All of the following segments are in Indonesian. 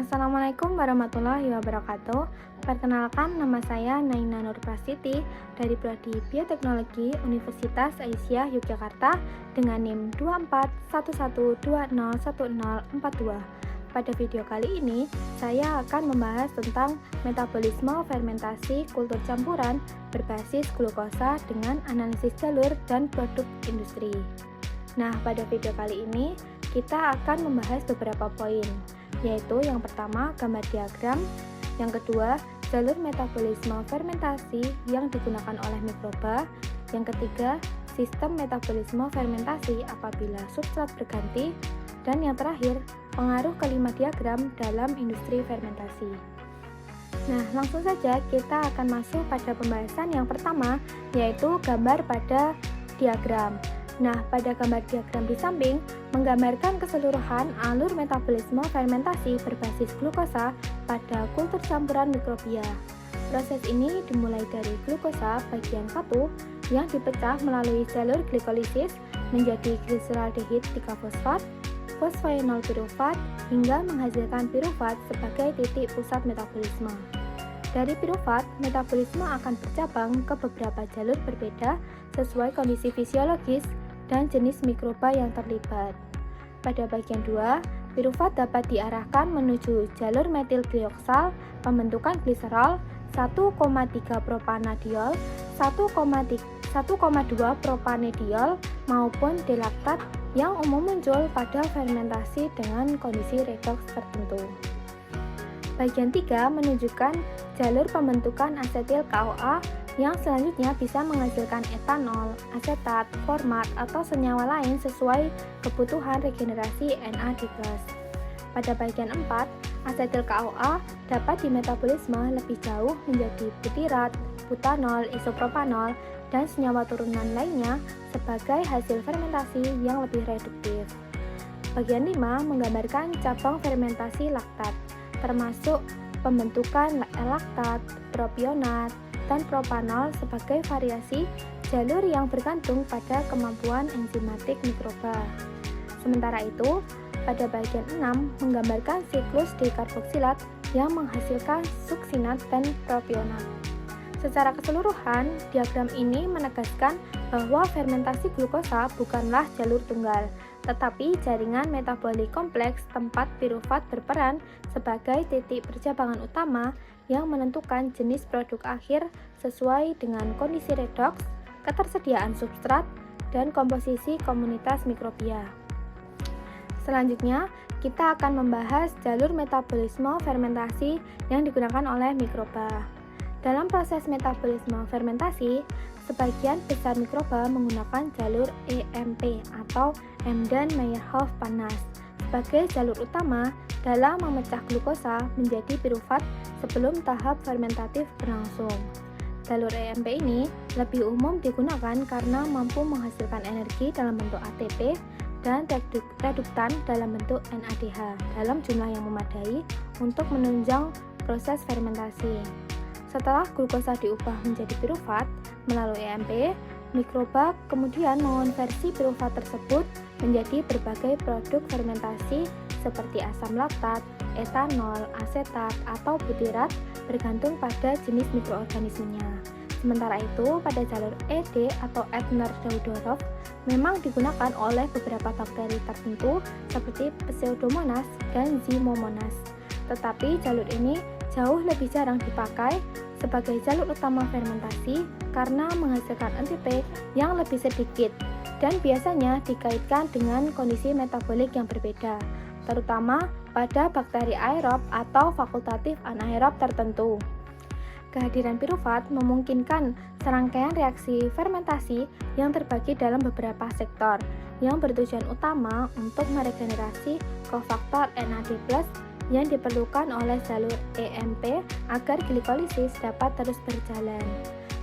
Assalamualaikum warahmatullahi wabarakatuh. Perkenalkan, nama saya Naina Nur Prastiti dari Prodi Bioteknologi Universitas Aisyah Yogyakarta dengan NIM 2411201042. Pada video kali ini, saya akan membahas tentang metabolisme fermentasi kultur campuran berbasis glukosa dengan analisis jalur dan produk industri. Nah, pada video kali ini, kita akan membahas beberapa poin, yaitu yang pertama gambar diagram, yang kedua jalur metabolisme fermentasi yang digunakan oleh mikroba, yang ketiga sistem metabolisme fermentasi apabila substrat berganti, dan yang terakhir pengaruh kelima diagram dalam industri fermentasi. Nah, langsung saja kita akan masuk pada pembahasan yang pertama, yaitu gambar pada diagram. Nah, pada gambar diagram di samping menggambarkan keseluruhan alur metabolisme fermentasi berbasis glukosa pada kultur campuran mikrobia. Proses ini dimulai dari glukosa bagian 1 yang dipecah melalui jalur glikolisis menjadi gliseraldehid 3-fosfat, fosfoenol pirufat, hingga menghasilkan pirufat sebagai titik pusat metabolisme. Dari pirufat, metabolisme akan bercabang ke beberapa jalur berbeda sesuai kondisi fisiologis dan jenis mikroba yang terlibat. Pada bagian 2, pirufat dapat diarahkan menuju jalur metil glioksal pembentukan gliserol, 1,3 propanadiol, 1,2 propanediol maupun delaktat yang umum muncul pada fermentasi dengan kondisi redoks tertentu. Bagian 3 menunjukkan jalur pembentukan asetil KOA yang selanjutnya bisa menghasilkan etanol, asetat, format, atau senyawa lain sesuai kebutuhan regenerasi NAD+. Pada bagian 4, asetil KOA dapat dimetabolisme lebih jauh menjadi butirat, butanol, isopropanol, dan senyawa turunan lainnya sebagai hasil fermentasi yang lebih reduktif. Bagian 5 menggambarkan cabang fermentasi laktat, termasuk pembentukan laktat, propionat, dan propanol sebagai variasi jalur yang bergantung pada kemampuan enzimatik mikroba. Sementara itu, pada bagian 6 menggambarkan siklus dekarboksilat yang menghasilkan suksinat dan propionat. Secara keseluruhan, diagram ini menegaskan bahwa fermentasi glukosa bukanlah jalur tunggal, tetapi jaringan metabolik kompleks tempat pirufat berperan sebagai titik percabangan utama yang menentukan jenis produk akhir sesuai dengan kondisi redoks, ketersediaan substrat, dan komposisi komunitas mikrobia. Selanjutnya, kita akan membahas jalur metabolisme fermentasi yang digunakan oleh mikroba. Dalam proses metabolisme fermentasi, sebagian besar mikroba menggunakan jalur EMP atau Embden-Meyerhof panas sebagai jalur utama dalam memecah glukosa menjadi pirufat sebelum tahap fermentatif berlangsung. Jalur EMP ini lebih umum digunakan karena mampu menghasilkan energi dalam bentuk ATP dan reduktan dalam bentuk NADH dalam jumlah yang memadai untuk menunjang proses fermentasi. Setelah glukosa diubah menjadi pirufat melalui EMP, mikroba kemudian mengonversi pirufat tersebut menjadi berbagai produk fermentasi seperti asam laktat, etanol, asetat, atau butirat bergantung pada jenis mikroorganismenya. Sementara itu, pada jalur ED atau Ebner-Daudorov memang digunakan oleh beberapa bakteri tertentu seperti Pseudomonas dan Zimomonas. Tetapi jalur ini jauh lebih jarang dipakai sebagai jalur utama fermentasi karena menghasilkan NTP yang lebih sedikit dan biasanya dikaitkan dengan kondisi metabolik yang berbeda, terutama pada bakteri aerob atau fakultatif anaerob tertentu. Kehadiran pirufat memungkinkan serangkaian reaksi fermentasi yang terbagi dalam beberapa sektor yang bertujuan utama untuk meregenerasi kofaktor NAD+ yang diperlukan oleh jalur EMP agar glikolisis dapat terus berjalan.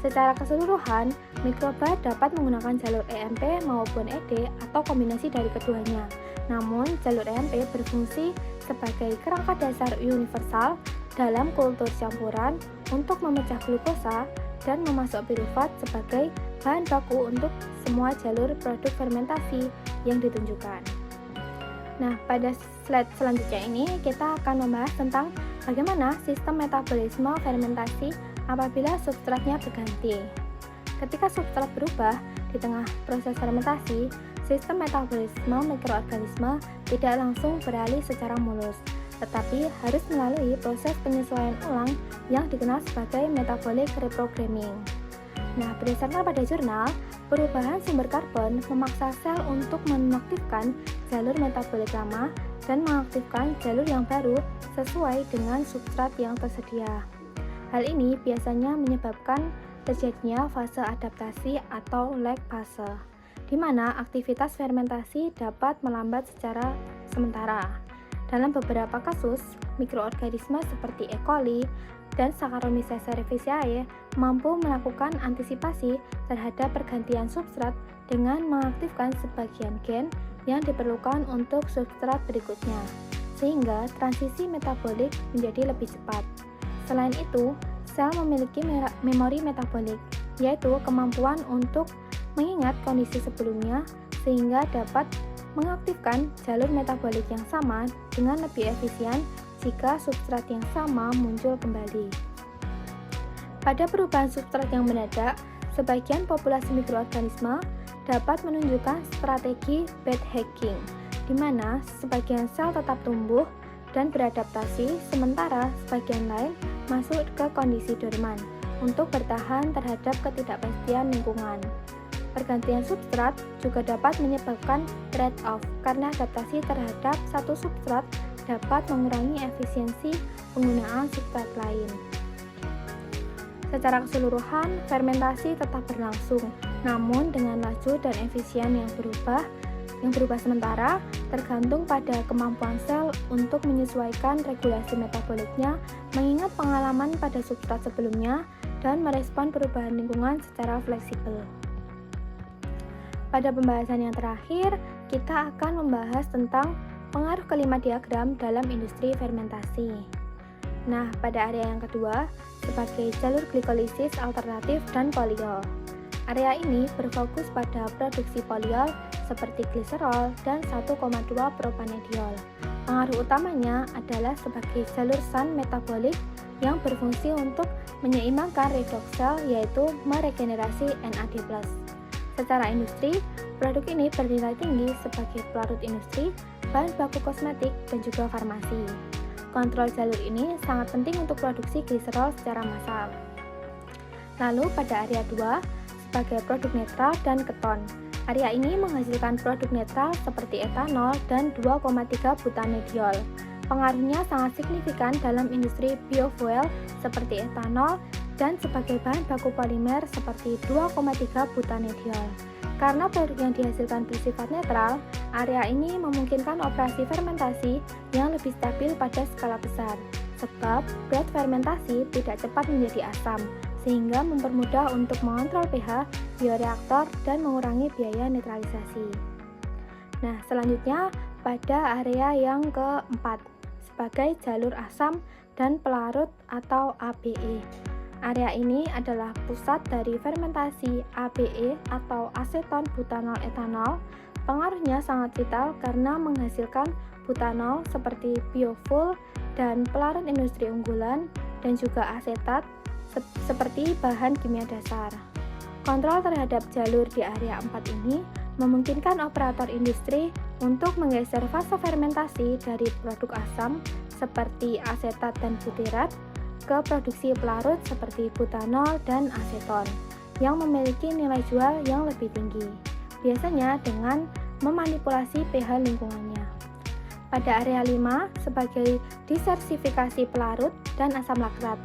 Secara keseluruhan, mikroba dapat menggunakan jalur EMP maupun ED atau kombinasi dari keduanya. Namun, jalur EMP berfungsi sebagai kerangka dasar universal dalam kultur campuran untuk memecah glukosa dan memasuk pirufat sebagai bahan baku untuk semua jalur produk fermentasi yang ditunjukkan. Nah, pada slide selanjutnya ini kita akan membahas tentang bagaimana sistem metabolisme fermentasi apabila substratnya berganti. Ketika substrat berubah di tengah proses fermentasi, sistem metabolisme mikroorganisme tidak langsung beralih secara mulus, tetapi harus melalui proses penyesuaian ulang yang dikenal sebagai metabolic reprogramming. Nah, berdasarkan pada jurnal, perubahan sumber karbon memaksa sel untuk menonaktifkan jalur metabolik lama dan mengaktifkan jalur yang baru sesuai dengan substrat yang tersedia. Hal ini biasanya menyebabkan terjadinya fase adaptasi atau lag fase, di mana aktivitas fermentasi dapat melambat secara sementara. Dalam beberapa kasus, mikroorganisme seperti E. coli dan Saccharomyces cerevisiae mampu melakukan antisipasi terhadap pergantian substrat dengan mengaktifkan sebagian gen yang diperlukan untuk substrat berikutnya, sehingga transisi metabolik menjadi lebih cepat. Selain itu, sel memiliki memori metabolik, yaitu kemampuan untuk mengingat kondisi sebelumnya sehingga dapat mengaktifkan jalur metabolik yang sama dengan lebih efisien jika substrat yang sama muncul kembali. Pada perubahan substrat yang mendadak, sebagian populasi mikroorganisme dapat menunjukkan strategi bed hacking, di mana sebagian sel tetap tumbuh dan beradaptasi, sementara sebagian lain masuk ke kondisi dorman untuk bertahan terhadap ketidakpastian lingkungan. Pergantian substrat juga dapat menyebabkan trade-off karena adaptasi terhadap satu substrat dapat mengurangi efisiensi penggunaan substrat lain. Secara keseluruhan, fermentasi tetap berlangsung, namun dengan laju dan efisien yang berubah sementara, tergantung pada kemampuan sel untuk menyesuaikan regulasi metaboliknya, mengingat pengalaman pada substrat sebelumnya, dan merespon perubahan lingkungan secara fleksibel. Pada pembahasan yang terakhir, kita akan membahas tentang pengaruh kelima diagram dalam industri fermentasi. Nah, pada area yang kedua, sebagai jalur glikolisis alternatif dan poliol. Area ini berfokus pada produksi poliol seperti gliserol dan 1,2 propanediol. Pengaruh utamanya adalah sebagai jalur SAN metabolik yang berfungsi untuk menyeimbangkan redox sel, yaitu meregenerasi NAD+. Secara industri, produk ini bernilai tinggi sebagai pelarut industri, bahan baku kosmetik, dan juga farmasi. Kontrol jalur ini sangat penting untuk produksi gliserol secara massal. Lalu pada area 2, sebagai produk netral dan keton. Area ini menghasilkan produk netral seperti etanol dan 2,3 butanediol. Pengaruhnya sangat signifikan dalam industri biofuel seperti etanol dan sebagai bahan baku polimer seperti 2,3 butanediol. Karena produk yang dihasilkan bersifat netral, area ini memungkinkan operasi fermentasi yang lebih stabil pada skala besar, sebab berat fermentasi tidak cepat menjadi asam, sehingga mempermudah untuk mengontrol pH bioreaktor dan mengurangi biaya netralisasi. Nah, selanjutnya pada area yang keempat, sebagai jalur asam dan pelarut atau ABE. Area ini adalah pusat dari fermentasi ABE atau aseton butanol etanol. Pengaruhnya sangat vital karena menghasilkan butanol seperti biofuel dan pelarut industri unggulan, dan juga asetat seperti bahan kimia dasar. Kontrol terhadap jalur di area 4 ini memungkinkan operator industri untuk menggeser fase fermentasi dari produk asam seperti asetat dan butirat ke produksi pelarut seperti butanol dan aseton yang memiliki nilai jual yang lebih tinggi, biasanya dengan memanipulasi pH lingkungannya. Pada area 5, sebagai disersifikasi pelarut dan asam laktat.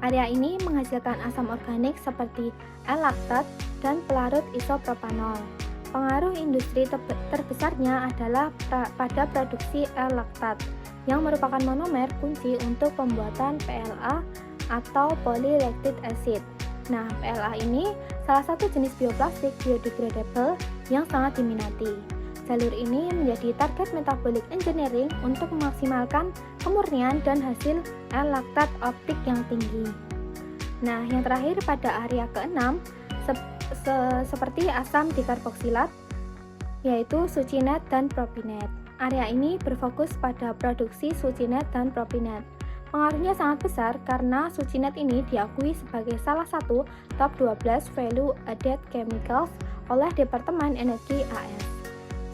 Area ini menghasilkan asam organik seperti L-laktat dan pelarut isopropanol. Pengaruh industri terbesarnya adalah pada produksi L-laktat, yang merupakan monomer kunci untuk pembuatan PLA atau polylactic acid. Nah, PLA ini salah satu jenis bioplastik biodegradable yang sangat diminati. Jalur ini menjadi target metabolic engineering untuk memaksimalkan kemurnian dan hasil L-laktat optik yang tinggi. Nah, yang terakhir pada area ke-6, seperti asam dikarboksilat, yaitu succinate dan propionate. Area ini berfokus pada produksi succinet dan propinet. Pengaruhnya sangat besar karena succinet ini diakui sebagai salah satu top 12 value added chemicals oleh Departemen Energi AS.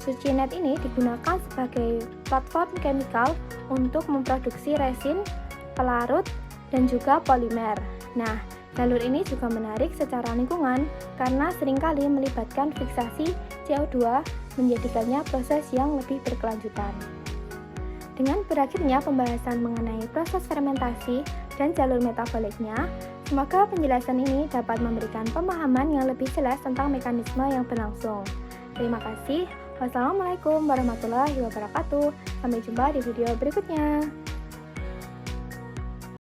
Succinet ini digunakan sebagai platform chemical untuk memproduksi resin, pelarut, dan juga polimer. Nah, jalur ini juga menarik secara lingkungan karena seringkali melibatkan fiksasi CO2 menjadikannya proses yang lebih berkelanjutan. Dengan berakhirnya pembahasan mengenai proses fermentasi dan jalur metaboliknya, semoga penjelasan ini dapat memberikan pemahaman yang lebih jelas tentang mekanisme yang berlangsung. Terima kasih. Wassalamualaikum warahmatullahi wabarakatuh. Sampai jumpa di video berikutnya.